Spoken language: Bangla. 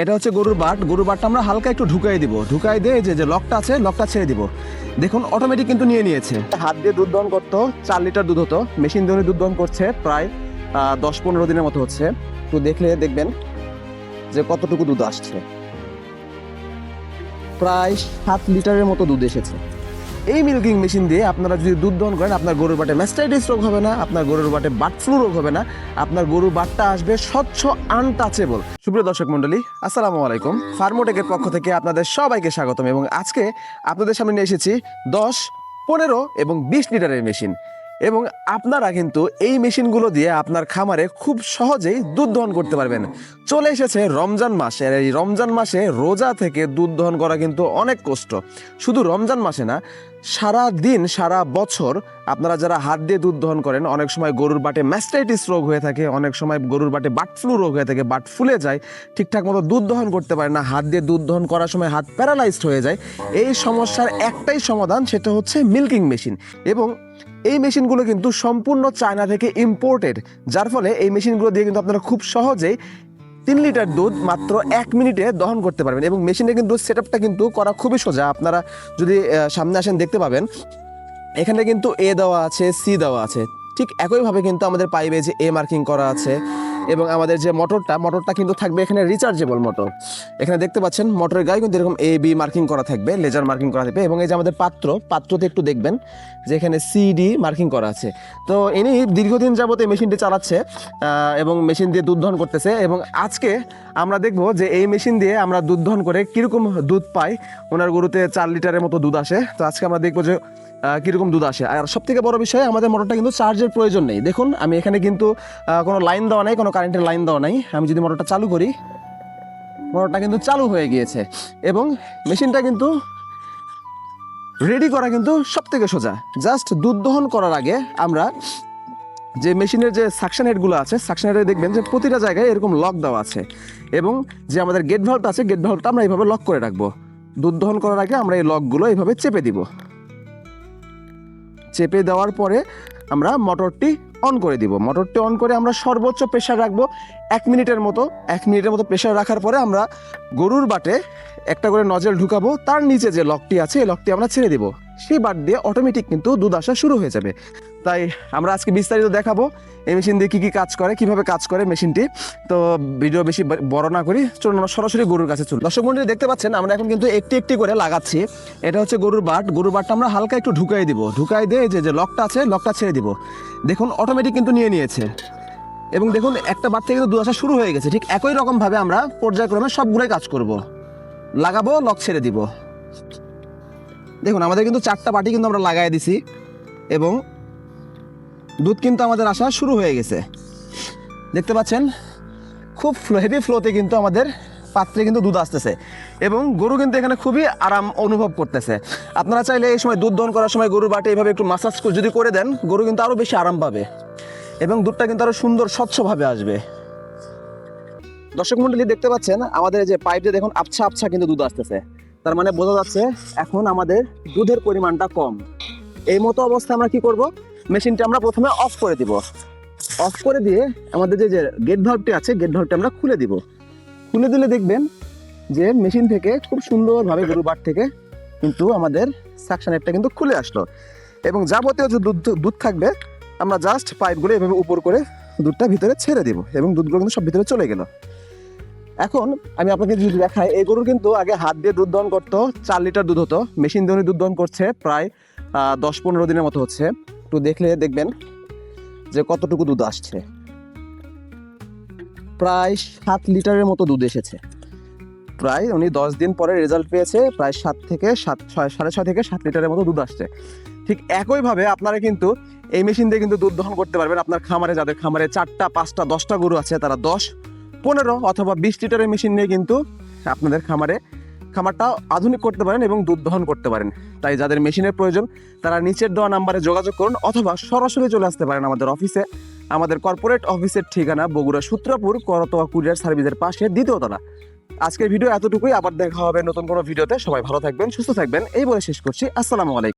এটা হচ্ছে গরুর বাটটা আমরা হালকা একটু ঢুকাই দিব, ঢুকাই দিয়ে যে লকটা আছে লকটা ছেড়ে দিব। দেখুন অটোমেটিক কিন্তু নিয়ে নিয়েছে। হাত দিয়ে দুধ দহন করতো 4 লিটার দুধ হতো, মেশিন দিয়ে দুধ দহন করছে প্রায় 10-15 দিনের মতো হচ্ছে। তো দেখলে দেখবেন যে কতটুকু দুধ আসছে, প্রায় 7 লিটারের মতো দুধ এসেছে। এই মিল্কিং মেশিন দিয়ে আপনারা যদি দুধ দহন করেন, আপনার গরুর বাটে ম্যাস্টাইটিস রোগ হবে না, আপনার গরুর বাটে বার্ড ফ্লু রোগ হবে না, আপনার গরুর বাটটা আসবে স্বচ্ছ, আনটাচেবল। সুপ্রিয় দর্শক মণ্ডলী, আসসালামু আলাইকুম। ফার্মোটেকের পক্ষ থেকে আপনাদের সবাইকে স্বাগতম। এবং আজকে আপনাদের সামনে নিয়ে এসেছি 10, 15 এবং 20 লিটারের মেশিন। এবং আপনারা কিন্তু এই মেশিনগুলো দিয়ে আপনার খামারে খুব সহজেই দুধ দহন করতে পারবেন। চলে এসেছে রমজান মাস, আর এই রমজান মাসে রোজা থেকে দুধ দহন করা কিন্তু অনেক কষ্ট। শুধু রমজান মাসে না, সারা দিন সারা বছর আপনারা যারা হাত দিয়ে দুধ দহন করেন, অনেক সময় গরুর বাটে ম্যাস্টাইটিস রোগ হয়ে থাকে, অনেক সময় গরুর বাটে বার্ড ফ্লু রোগ হয়ে থাকে, বাট ফুলে যায়, ঠিকঠাক মতো দুধ দহন করতে পারে না, হাত দিয়ে দুধ দহন করার সময় হাত প্যারালাইজড হয়ে যায়। এই সমস্যার একটাই সমাধান, সেটা হচ্ছে মিল্কিং মেশিন। এবং এই মেশিনগুলো কিন্তু সম্পূর্ণ চায়না থেকে ইম্পোর্টেড, যার ফলে এই মেশিনগুলো দিয়ে কিন্তু আপনারা খুব সহজেই 3 লিটার দুধ মাত্র 1 মিনিটে দহন করতে পারবেন। এবং মেশিনে কিন্তু সেটআপটা কিন্তু করা খুবই সোজা। আপনারা যদি সামনে আসেন দেখতে পাবেন, এখানে কিন্তু এ দেওয়া আছে, সি দেওয়া আছে। ঠিক একইভাবে কিন্তু আমাদের পাইপে যে এ মার্কিং করা আছে। এবং আমাদের যে মোটরটা কিন্তু থাকবে এখানে রিচার্জেবল মোটর। এখানে দেখতে পাচ্ছেন মোটরের গায়ে কিন্তু এরকম এ বি মার্কিং করা থাকবে, লেজার মার্কিং করা থাকবে। এবং এই যে আমাদের পাত্রতে একটু দেখবেন যে এখানে সিডি মার্কিং করা আছে। তো ইনি দীর্ঘদিন যাবত এই মেশিনটি চালাচ্ছে এবং মেশিন দিয়ে দুধ দহন করতেছে। এবং আজকে আমরা দেখব যে এই মেশিন দিয়ে আমরা দুধ দহন করে কীরকম দুধ পাই। ওনার গরুতে 4 লিটারের মতো দুধ আসে। তো আজকে আমরা দেখবো যে কীরকম দুধ আসে। আর সবথেকে বড় বিষয়, আমাদের মোটরটা কিন্তু চার্জের প্রয়োজন নেই। দেখুন আমি এখানে কিন্তু কোনো লাইন দেওয়া নাই, কোনো কারেন্টের লাইন দেওয়া নাই। আমি যদি মোটরটা চালু করি, মোটরটা কিন্তু চালু হয়ে গিয়েছে। এবং মেশিনটা কিন্তু রেডি করা কিন্তু সবথেকে সোজা। জাস্ট দুধ দহন করার আগে আমরা যে মেশিনের যে সাকশন হেডগুলো আছে, সাকশন হেডে দেখবেন যে প্রতিটা জায়গায় এরকম লক দেওয়া আছে। এবং যে আমাদের গেট ভাল্বটা আছে, গেট ভাল্বটা আমরা এইভাবে লক করে রাখবো। দুধ দহন করার আগে আমরা এই লকগুলো এইভাবে চেপে দিব। চেপে দেওয়ার পরে আমরা মোটরটি অন করে দিব। মোটরটি অন করে আমরা সর্বোচ্চ প্রেশার রাখবো 1 মিনিটের মতো। 1 মিনিটের মতো প্রেশার রাখার পরে আমরা গরুর বাটে একটা করে নজল ঢুকাবো। তার নিচে যে লকটি আছে, এই লকটি আমরা ছেড়ে দিব। সেই বাট দিয়ে অটোমেটিক কিন্তু দুধ আসা শুরু হয়ে যাবে। তাই আমরা আজকে বিস্তারিত দেখাবো এই মেশিন দিয়ে কী কী কাজ করে, কীভাবে কাজ করে মেশিনটি। তো ভিডিও বেশি বড় না করি, চলুন আমরা সরাসরি গরুর কাছে চলুন। দর্শক মণ্ডলী দেখতে পাচ্ছেন আমরা এখন কিন্তু একটি করে লাগাচ্ছি। এটা হচ্ছে গরুর বাটটা আমরা হালকা একটু ঢুকাই দিব, ঢুকাই দিয়ে যে লকটা আছে লকটা ছেড়ে দিব। দেখুন অটোমেটিক কিন্তু নিয়ে নিয়েছে। এবং দেখুন একটা বাট থেকে কিন্তু দুধ আসা শুরু হয়ে গেছে। ঠিক একই রকমভাবে আমরা পর্যায়ক্রমে সবগুলোই কাজ করব। লাগাবো, লক ছেড়ে দিব। দেখুন আমাদের কিন্তু 4টা বাটি কিন্তু আমরা লাগাই দিছি এবং দুধ কিন্তু আমাদের আসা শুরু হয়ে গেছে। দেখতে পাচ্ছেন খুব হেভি ফ্লোতে কিন্তু আমাদের পাত্রে কিন্তু দুধ আসতেছে। এবং গরু কিন্তু এখানে খুবই আরাম অনুভব করতেছে। আপনারা চাইলে এই সময় দুধ দহন করার সময় গরুর বাটে এইভাবে একটু মাসাজ যদি করে দেন, গরু কিন্তু আরও বেশি আরাম পাবে এবং দুধটা কিন্তু আরও সুন্দর স্বচ্ছভাবে আসবে। দর্শক মণ্ডলী দেখতে পাচ্ছেন আমাদের যে পাইপে দেখুন আবছা কিন্তু দুধ আসতেছে। তার মানে বোঝা যাচ্ছে এখন আমাদের দুধের পরিমাণটা কম। এই মতো অবস্থায় আমরা কি করব, মেশিনটা আমরা প্রথমে অফ করে দিব। অফ করে দিয়ে আমাদের যে গেট ভাল্বটি আছে, গেট ভাল্বটি আমরা খুলে দিব। খুলে দিলে দেখবেন যে মেশিন থেকে খুব সুন্দরভাবে গরুর বাট থেকে কিন্তু আমাদের সাকশন হেডটা কিন্তু খুলে আসলো। এবং যাবতীয় যে দুধ থাকবে আমরা জাস্ট পাইপগুলো এভাবে উপর করে দুধটা ভিতরে ছেড়ে দিব এবং দুধগুলো কিন্তু সব ভিতরে চলে গেল। এখন আমি আপনাকে যদি দেখাই, এই গরুর কিন্তু আগে হাত দিয়ে দুধ দহন করতো 4 লিটার দুধ হতো, মেশিন দিয়ে দুধ দহন করছে প্রায় 10-15 দিনের মতো হচ্ছে। একটু দেখলে দেখবেন যে কতটুকু দুধ আসছে, প্রায় 7 লিটারের মতো দুধ এসেছে। প্রায় উনি 10 দিন পরে রেজাল্ট পেয়েছে, প্রায় 6.5 থেকে 7 লিটারের মতো দুধ আসছে। ঠিক একইভাবে আপনারা কিন্তু এই মেশিন দিয়ে কিন্তু দুধ দহন করতে পারবেন। আপনার খামারে, যাদের খামারে 4টা 5টা 10টা গরু আছে, তারা 10, 15 অথবা 20 লিটারের মেশিন নিয়ে কিন্তু আপনাদের খামারটা আধুনিক করতে পারেন এবং দুধ দহন করতে পারেন। তাই যাদের মেশিনের প্রয়োজন তারা নিচের দেওয়া নাম্বারে যোগাযোগ করুন অথবা সরাসরি চলে আসতে পারেন আমাদের অফিসে। আমাদের কর্পোরেট অফিসের ঠিকানা বগুড়া সূত্রাপুর করতোয়া কুরিয়ার সার্ভিসের পাশে 2য় তলা। আজকের ভিডিও এতটুকুই, আবার দেখা হবে নতুন কোনো ভিডিওতে। সবাই ভালো থাকবেন, সুস্থ থাকবেন, এই বলে শেষ করছি। আসসালামু আলাইকুম।